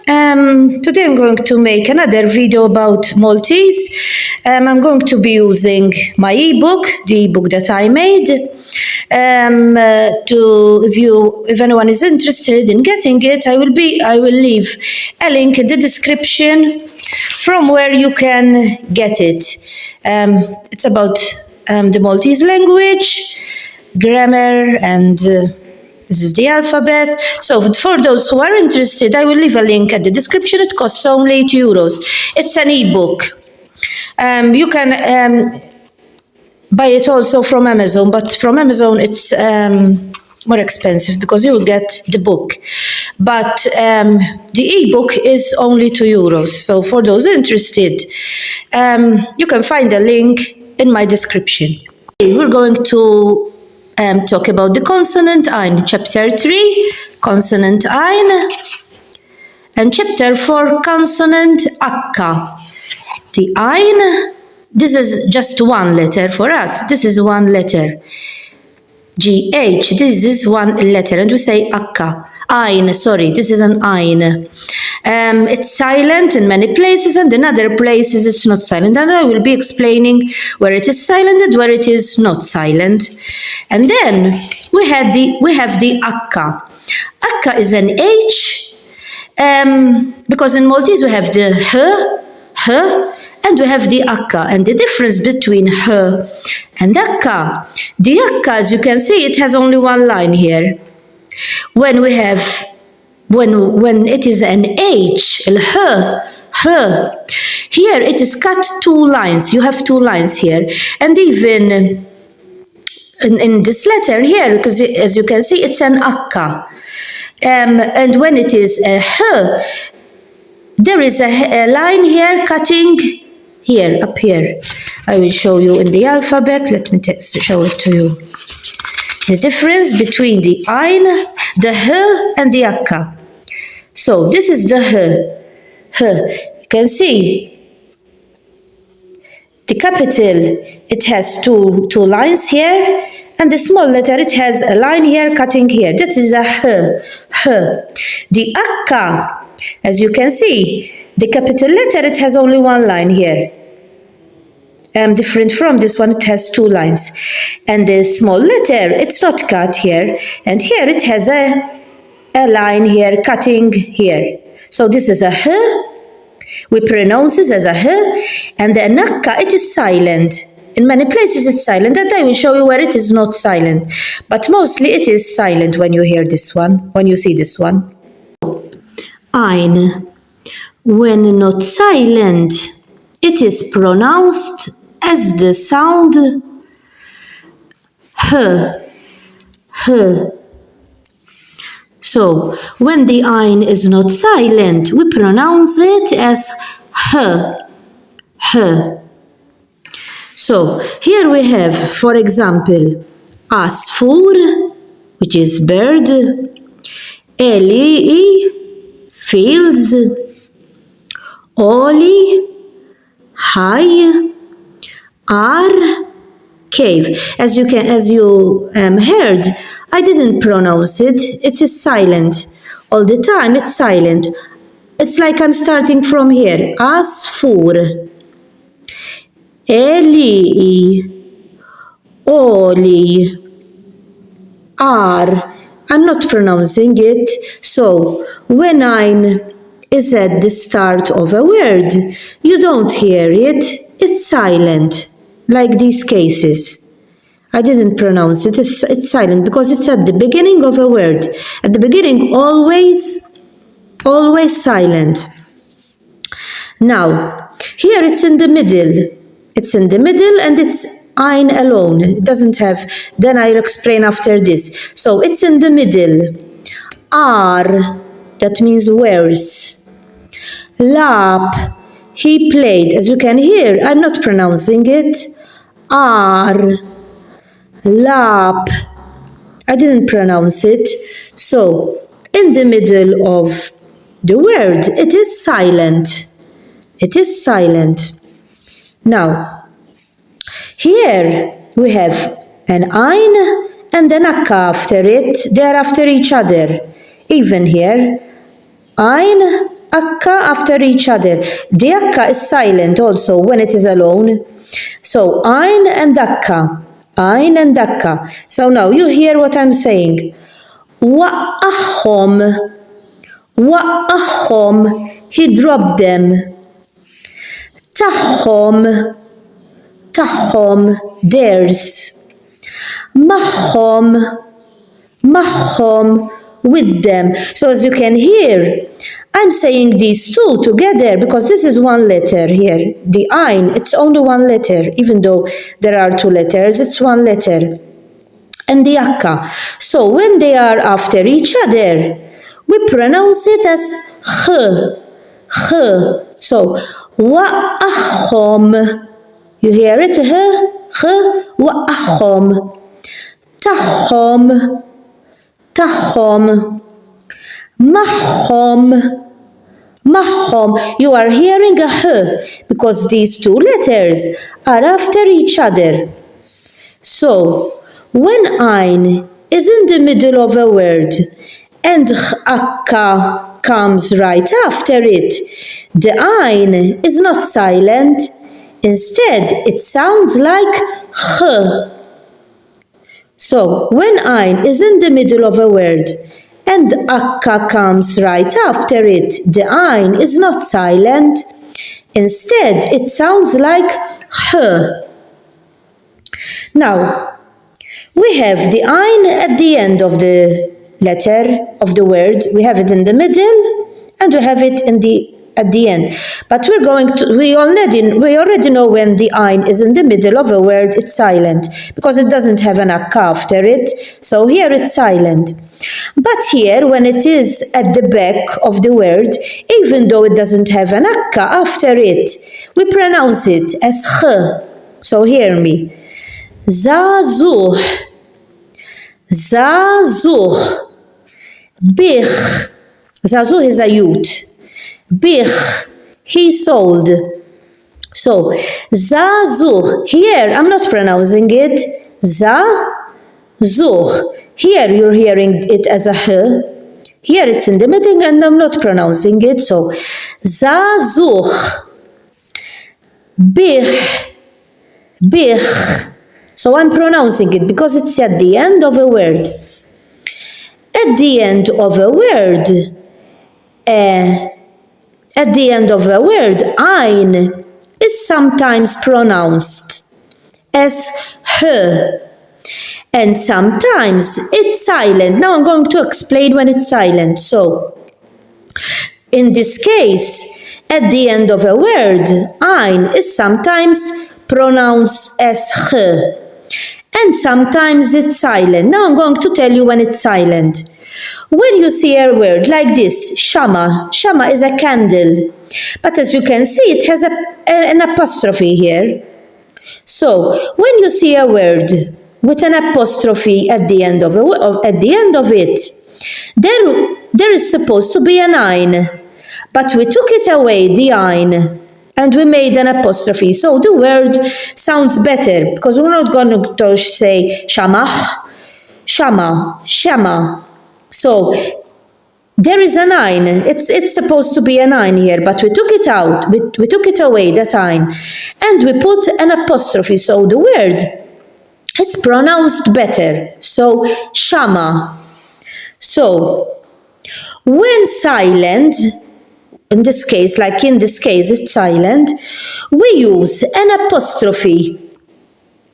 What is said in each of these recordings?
Today I'm going to make another video about Maltese. I'm going to be using my ebook, the ebook that I made. If anyone is interested in getting it, I will leave a link in the description from where you can get it. It's about the Maltese language, grammar, and this is the alphabet. So for those who are interested, I will leave a link at the description. It costs only €8. It's an ebook. You can buy it also from Amazon, but from Amazon it's more expensive because you will get the book. But the ebook is only €2. So for those interested, you can find the link in my description. We're going to talk about the consonant ein, chapter 3, consonant ein, and chapter 4, consonant H. The ein, this is just one letter for us. This is one letter. GH, this is one letter, and we say H. Ein, sorry, this is an ein. It's silent in many places, and in other places it's not silent. And I will be explaining where it is silent and where it is not silent. And then we have the akka. Akka is an H, because in Maltese we have the h, and we have the akka. And the difference between h and akka, the akka, as you can see, it has only one line here. When it is an H, h, here it is cut two lines. You have two lines here, and even in this letter here, because as you can see, it's an akka. And when it is a h, there is a line here cutting here, up here. I will show you in the alphabet. Let me show it to you. The difference between the ein, the h, and the akka. So this is the h. You can see the capital, it has two lines here, and the small letter, it has a line here cutting here. That is a h. The akka, as you can see, the capital letter, it has only one line here. Different from this one, it has two lines. And the small letter, it's not cut here, and here it has a line here cutting here. So this is a h. We pronounce it as a h, and the akka, it is silent. In many places it's silent, and I will show you where it is not silent. But mostly it is silent when you hear this one, when you see this one. Ein. When not silent, it is pronounced as the sound h. So, when the ein is not silent, we pronounce it as h. So, here we have, for example, asfur, which is bird, elii, fields, oli, high, ar, cave. As you heard, I didn't pronounce it. It is silent. All the time it's silent. It's like I'm starting from here. Asfur, eli, oli, ar. I'm not pronouncing it. So when ein is at the start of a word, you don't hear it. It's silent, like these cases. I didn't pronounce it. It's silent because it's at the beginning of a word. At the beginning, always silent. Now, here it's in the middle. It's in the middle and it's ein alone. It doesn't have, then I'll explain after this. So it's in the middle. Ar, that means wears. Lap, he played. As you can hear, I'm not pronouncing it. Ar, lap. I didn't pronounce it. So, in the middle of the word, it is silent. It is silent. Now, here we have an ein and an akka after it. They are after each other. Even here, ein akka after each other. The akka is silent also when it is alone. So ein and akka. Ein and akka. So now you hear what I'm saying. Wa'ahom. Wa'ahom. He dropped them. Tahom. Tahom. Theirs. Mahom. Mahom. With them. So as you can hear, I'm saying these two together because this is one letter here. The ein, it's only one letter. Even though there are two letters, it's one letter. And the akka. So when they are after each other, we pronounce it as ch, ch. So wa'ahom. You hear it? Ch, wa'ahom. Tahom. Tahom. Mahom. Mahom. You are hearing a h because these two letters are after each other. So, when ein is in the middle of a word and akka comes right after it, the ein is not silent. Instead, it sounds like ch. So, when ein is in the middle of a word and akka comes right after it, the ein is not silent. Instead, it sounds like h. Now, we have the ein at the end of the letter of the word. We have it in the middle and we have it at the end. But we already know when the ein is in the middle of a word, it's silent because it doesn't have an akka after it. So here it's silent. But here, when it is at the back of the word, even though it doesn't have an akka after it, we pronounce it as ch. So hear me. Zazuh. Zazuh. Bich. Zazuh is a youth. Bich. He sold. So, zazuh. Here, I'm not pronouncing it. Zazuh. Here you're hearing it as a h. Here it's in the middle and I'm not pronouncing it. So, zazuh. Bich. Bich. So I'm pronouncing it because it's at the end of a word. At the end of a word, ein is sometimes pronounced as h. And sometimes it's silent. Now I'm going to explain when it's silent. So, in this case, at the end of a word, ein is sometimes pronounced as ch. And sometimes it's silent. Now I'm going to tell you when it's silent. When you see a word like this, shama. Shama is a candle. But as you can see, it has an apostrophe here. So, when you see a word with an apostrophe at the end of it, there is supposed to be an ein, but we took it away, the ein, and we made an apostrophe. So the word sounds better because we're not going to say shamach, shama, shama. So there is an ein. It's supposed to be an ein here, but we took it out. We took it away, that ein, and we put an apostrophe. So the word is pronounced better. So shama. So when silent, in this case, it's silent, we use an apostrophe.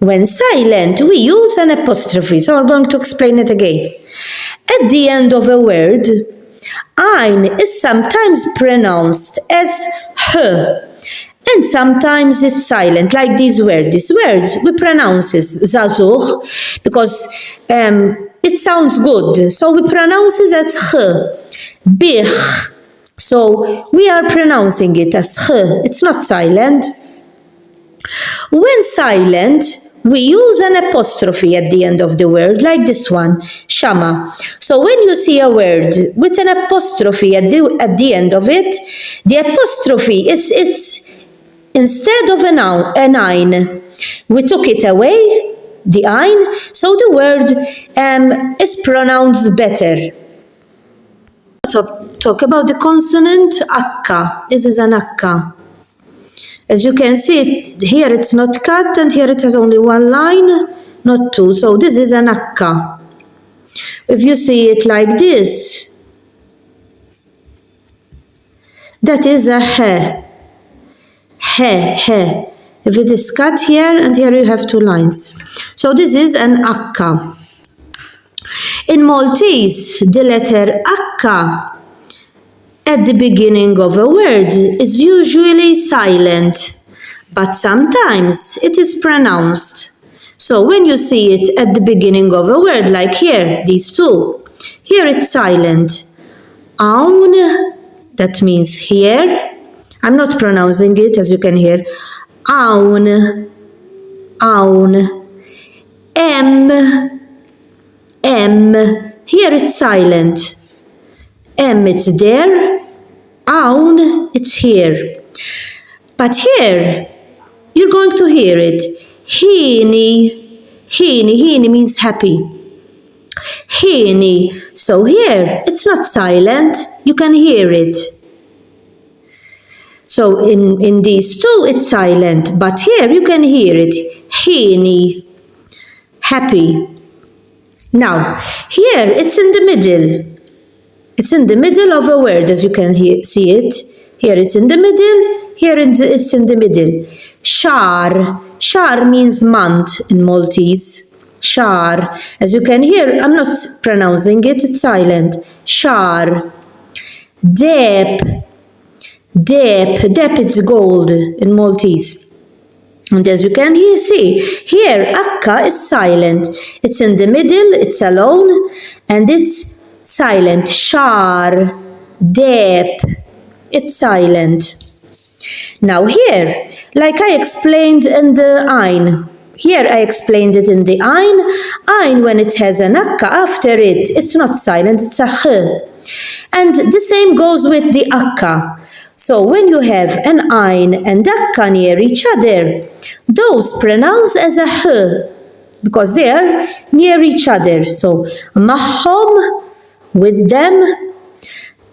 When silent, we use an apostrophe. So I'm going to explain it again. At the end of a word, ein is sometimes pronounced as h, and sometimes it's silent, like these words. These words we pronounce as zazuch because it sounds good. So we pronounce it as ch, bich. So we are pronouncing it as ch. It's not silent. When silent, we use an apostrophe at the end of the word, like this one, shama. So when you see a word with an apostrophe at the end of it, the apostrophe it's instead of an ein. We took it away, the ein, so the word is pronounced better. talk about the consonant akka. This is an akka. As you can see, here it's not cut and here it has only one line, not two. So this is an akka. If you see it like this, that is a he. He. If it is cut here and here you have two lines. So this is an akka. In Maltese, the letter akka at the beginning of a word is usually silent, but sometimes it is pronounced. So when you see it at the beginning of a word, like here, these two, here it's silent. Aun, that means here. I'm not pronouncing it, as you can hear. Aun. M. Here it's silent. M, it's there. Aun, it's here. But here, you're going to hear it. Hini means happy. Hini. So here, it's not silent. You can hear it. So in these two, it's silent. But here, you can hear it. Hini. Happy. Now, here, it's in the middle. It's in the middle of a word, as you can see it. Here it's in the middle, here it's in the middle. Shar. Shar means month in Maltese. Shar. As you can hear, I'm not pronouncing it, it's silent. Shar. Dep. Dep, it's gold in Maltese. And as you can see, here akka is silent. It's in the middle, it's alone, and it's silent. Shar, dep, it's silent. Now here, like I explained in the ein, here I explained it in the ein. Ein, when it has an akka after it, it's not silent, it's a h. And the same goes with the akka. So when you have an ein and akka near each other, those pronounce as a h, because they are near each other. So mahom, with them,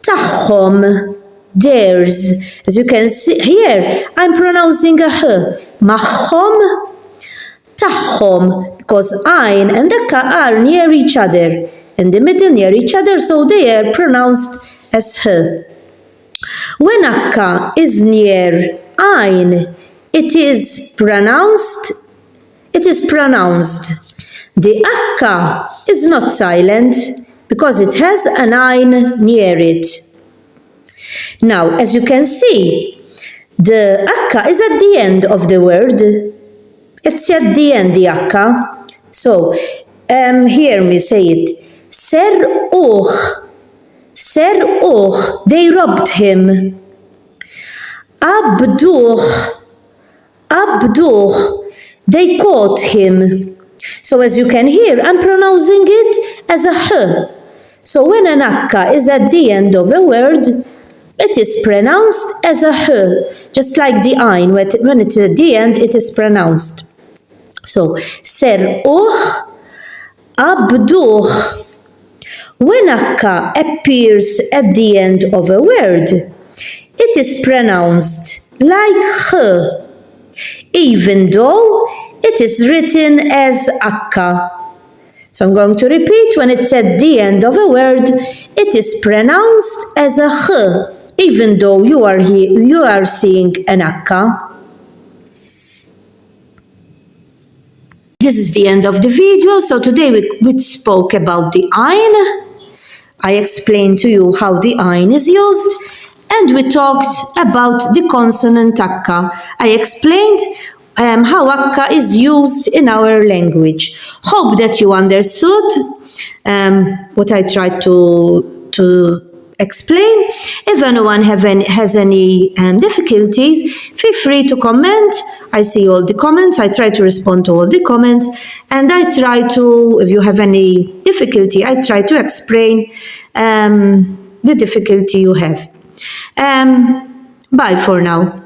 tahom, theirs. As you can see here, I'm pronouncing a h. Mahom, tahom, because ein and akka are near each other, in the middle near each other, so they are pronounced as h. When akka is near ein, it is pronounced. The akka is not silent because it has an ein near it. Now, as you can see, the akka is at the end of the word. It's at the end, the akka. So, hear me say it. Ser'uch, they robbed him. Abduch, they caught him. So as you can hear, I'm pronouncing it as a h. So when an akka is at the end of a word, it is pronounced as a h, just like the ein, when it's at the end, it is pronounced. So, ser'uch, abduch. When akka appears at the end of a word, it is pronounced like h, even though it is written as akka. So I'm going to repeat. When it's at the end of a word, it is pronounced as a h, even though you are seeing an akka. This is the end of the video. So today we spoke about the ein. I explained to you how the ein is used, and we talked about the consonant akka. I explained how akka is used in our language. Hope that you understood what I tried to explain. If anyone has any difficulties, feel free to comment. I see all the comments. I try to respond to all the comments, and I try to, if you have any difficulty, I try to explain the difficulty you have. Bye for now.